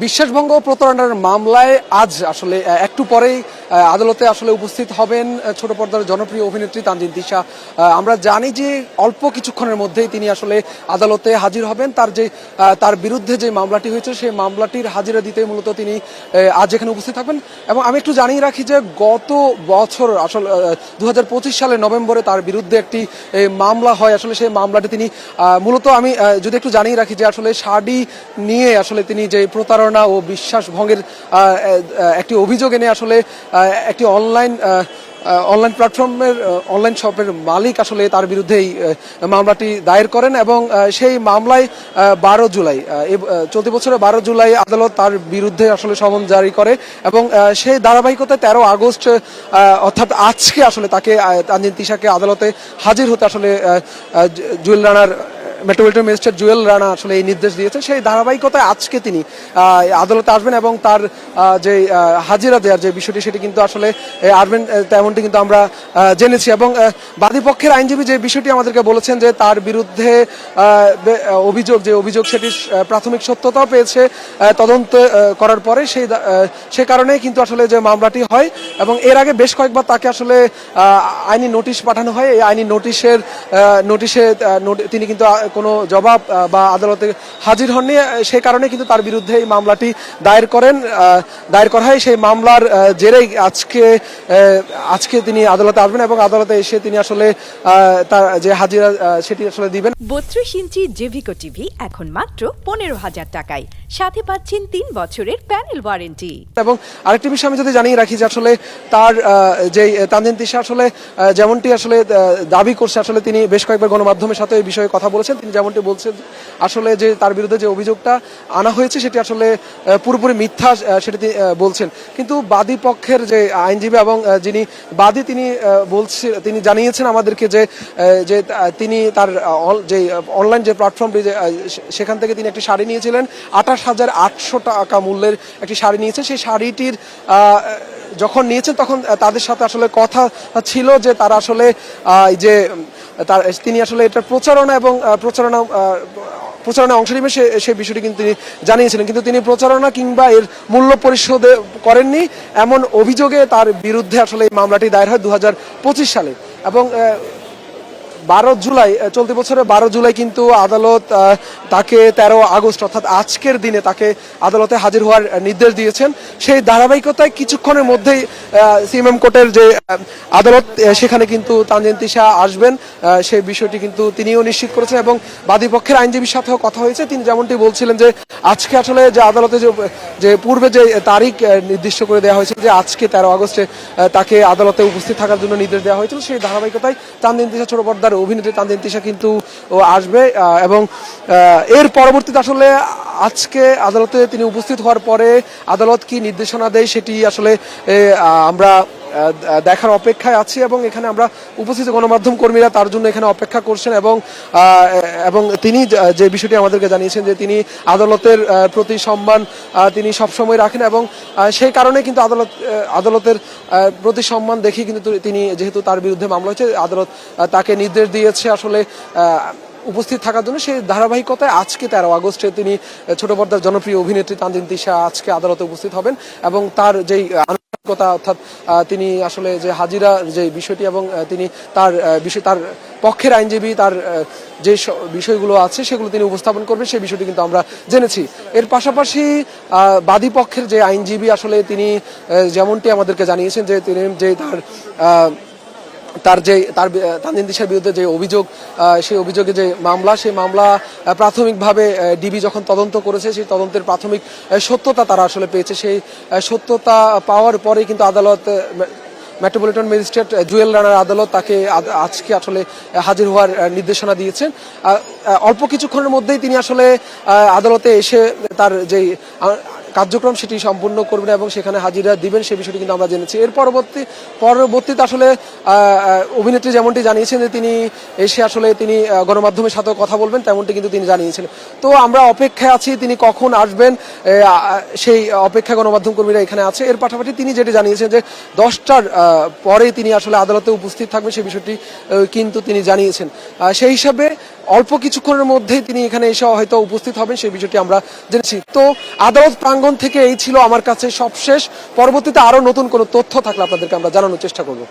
বিশ্বাসভঙ্গ ও প্রতারণার মামলায় আজ আসলে একটু পরেই আদালতে আসলে উপস্থিত হবেন ছোট পর্দার জনপ্রিয় অভিনেত্রী তানজিন তিশা। আমরা জানি যে অল্প কিছুক্ষণের মধ্যেই তিনি আসলে আদালতে হাজির হবেন। তার বিরুদ্ধে যে মামলাটি হয়েছে সেই মামলাটির হাজিরা দিতে মূলত তিনি আজ এখানে উপস্থিত থাকবেন। এবং আমি একটু জানিয়ে রাখি যে গত বছর আসলে 2025 সালের নভেম্বরে তার বিরুদ্ধে একটি মামলা হয়। আসলে সেই মামলাটি তিনি মূলত আমি যদি একটু জানিয়ে রাখি যে আসলে শাড়ি নিয়ে আসলে তিনি যে প্রতারণা ও বিশ্বাস ভঙ্গের একটি অভিযোগ এনে আসলে একটি অনলাইন প্ল্যাটফর্মের অনলাইন শপের মালিক আসলে তার বিরুদ্ধে এই মামলাটি দায়ের করেন এবং সেই মামলায় 12 জুলাই চলতি বছরের 12 জুলাই আদালত তার বিরুদ্ধে আসলে সমন জারি করে এবং সেই ধারাবাহিকতায় 13 আগস্ট অর্থাৎ আজকে আসলে তাকে তানজিন তিশাকে আদালতে হাজির হতে আসলে জুয়েল রানার মেট্রোপলিটন ম্যাজিস্ট্রেট জুয়েল রানা আসলে এই নির্দেশ দিয়েছেন। সেই ধারাবাহিকতায় আজকে তিনি আদালতে আসবেন এবং তার যে হাজিরা দেওয়ার যে বিষয়টি সেটি কিন্তু আসলে আসবেন তেমনটি কিন্তু আমরা জেনেছি। এবং বাদীপক্ষের আইনজীবী যে বিষয়টি আমাদেরকে বলেছেন যে তার বিরুদ্ধে অভিযোগ সেটি প্রাথমিক সত্যতা পেয়েছে তদন্ত করার পরে সেই কারণেই কিন্তু আসলে যে মামলাটি হয় এবং এর আগে বেশ কয়েকবার তাকে আসলে আইনি নোটিশ পাঠানো হয়। এই আইনি নোটিশে তিনি কিন্তু কোনো জবাব বা আদালতে হাজির হননি। সেই কারণে কিন্তু তার বিরুদ্ধে এই মামলাটি দায়ের করা হয়। সেই মামলার জেরেই আজকে তিনি আদালতে আসবেন এবং আদালতে এসে তিনি আসলে তার যে হাজিরা সেটি আসলে দিবেন। 32 ইঞ্চি জেভিকো টিভি এখন মাত্র 15,000 টাকায়, সাথে পাচ্ছেন 3 বছরের প্যানেল ওয়ারেন্টি। এবং আরেকটি বিষয় আমি যদি জানিয়ে রাখি যে আসলে তার যে তানজিন তিশা আসলে যেমনটি আসলে দাবি করছে, আসলে তিনি বেশ কয়েকবার গণমাধ্যমের সাথে এই বিষয়ে কথা বলেছেন। তিনি যেমনটি বলছেন আসলে যে তার বিরুদ্ধে যে অভিযোগটা আনা হয়েছে সেটি আসলে পুরোপুরি মিথ্যা সেটি বলছেন। কিন্তু বাদী পক্ষের যে আইনজীবী এবং যিনি বাদী তিনি জানিয়েছেন আমাদেরকে যে তিনি তার যে অনলাইন যে প্ল্যাটফর্মটি সেখান থেকে তিনি একটি শাড়ি নিয়েছিলেন 28,800 টাকা মূল্যের একটি শাড়ি নিয়েছেন। সেই শাড়িটির যখন নিয়েছেন তখন তাদের সাথে আসলে কথা ছিল যে তারা আসলে তিনি আসলে এটা প্রচারণা অংশ নেবে সেই বিষয়টি কিন্তু তিনি জানিয়েছিলেন। কিন্তু তিনি প্রচারণা কিংবা এর মূল্য পরিশোধ করেননি এমন অভিযোগে তার বিরুদ্ধে আসলে এই মামলাটি দায়ের হয় 2025 সালে। এবং 12 জুলাই চলতি বছরের 12 জুলাই কিন্তু আদালত তাকে 13 আগস্ট অর্থাৎ আজকের দিনে তাকে আদালতে হাজির হওয়ার নির্দেশ দিয়েছেন। সেই ধারাবাহিকতায় কিছুক্ষণের মধ্যেই সিএমএম কোর্টের যে আদালত সেখানে কিন্তু তানজিন তিশা আসবেন সেই বিষয়টি কিন্তু তিনিও নিশ্চিত করেছেন এবং বাদীপক্ষের আইনজীবীর সাথেও কথা হয়েছে। তিনি যেমনটি বলছিলেন যে আজকে আসলে যে আদালতে যে পূর্বে যে তারিখ নির্দিষ্ট করে দেওয়া হয়েছিল যে আজকে 13 আগস্টে তাকে আদালতে উপস্থিত থাকার জন্য নির্দেশ দেওয়া হয়েছিল, সেই ধারাবাহিকতায় তানজিন তিশা ছোট পর্দার অভিনেত্রী তানজিন তিশা কিন্তু আসবে এবং এর পরবর্তীতে আসলে আজকে আদালতে তিনি উপস্থিত হওয়ার পরে আদালত কি নির্দেশনা দেয় সেটি আসলে আমরা দেখার অপেক্ষায় আছি। এবং এখানে আমরা উপস্থিত গণমাধ্যম কর্মীরা তার জন্য এখানে অপেক্ষা করছেন এবং তিনি যে বিষয়টি আমাদেরকে জানিয়েছেন যে তিনি আদালতের প্রতি সম্মান তিনি সবসময় রাখেন এবং সেই কারণে কিন্তু আদালতের প্রতি সম্মান দেখি কিন্তু তিনি যেহেতু তার বিরুদ্ধে মামলা হয়েছে আদালত তাকে নির্দেশ দিয়েছে আসলে উপস্থিত থাকার জন্য। সেই ধারাবাহিকতায় আজকে 13 আগস্টে তিনি ছোট পর্দার জনপ্রিয় অভিনেত্রী তানজিন তিশা আজকে আদালতে উপস্থিত হবেন এবং তার যেই আনুষ্ঠানিকতা অর্থাৎ তিনি আসলে যে হাজিরা যে বিষয়টি এবং তিনি তার পক্ষের আইনজীবী তার যে বিষয়গুলো আছে সেগুলো তিনি উপস্থাপন করবেন সেই বিষয়টি কিন্তু আমরা জেনেছি। এর পাশাপাশি বাদী পক্ষের যে আইনজীবী আসলে তিনি যেমনটি আমাদেরকে জানিয়েছেন যে তিনি যে তার তানজিন তিশার বিরুদ্ধে যে অভিযোগ সেই অভিযোগে যে সেই মামলা প্রাথমিকভাবে ডিবি যখন তদন্ত করেছে সেই তদন্তের প্রাথমিক সত্যতা তারা আসলে পেয়েছে। সেই সত্যতা পাওয়ার পরে কিন্তু আদালত মেট্রোপলিটন ম্যাজিস্ট্রেট জুয়েল রানার আদালত তাকে আজকে আসলে হাজির হওয়ার নির্দেশনা দিয়েছেন। অল্প কিছুক্ষণের মধ্যেই তিনি আসলে আদালতে এসে তার যেই কার্যক্রম সেটি সম্পূর্ণ করবেন এবং সেখানে হাজিরা দিবেন সেই বিষয়টি কিন্তু আমরা জেনেছি। এর পরবর্তীতে আসলে অভিনেত্রী যেমনটি জানিয়েছেন যে তিনি এসে আসলে তিনি গণমাধ্যমের সাথেও কথা বলবেন তেমনটি কিন্তু তিনি জানিয়েছেন। তো আমরা অপেক্ষায় আছি তিনি কখন আসবেন সেই অপেক্ষা গণমাধ্যম কর্মীরা এখানে আছে। এর পাশাপাশি তিনি যেটি জানিয়েছেন যে 10টার পরে তিনি আসলে আদালতে উপস্থিত থাকবেন সেই বিষয়টি কিন্তু তিনি জানিয়েছেন। সেই হিসাবে অল্প কিছুক্ষণের মধ্যেই তিনি এখানে এসে হয়তো উপস্থিত হবেন সেই বিষয়টি আমরা জেনেছি। তো আদালত প্রাঙ্গণ প্রাঙ্গণ থেকে এই ছিল আমার কাছে সবশেষ। পরবর্তীতে আরো নতুন কোনো তথ্য থাকলে আপনাদেরকে আমরা জানানোর চেষ্টা করব।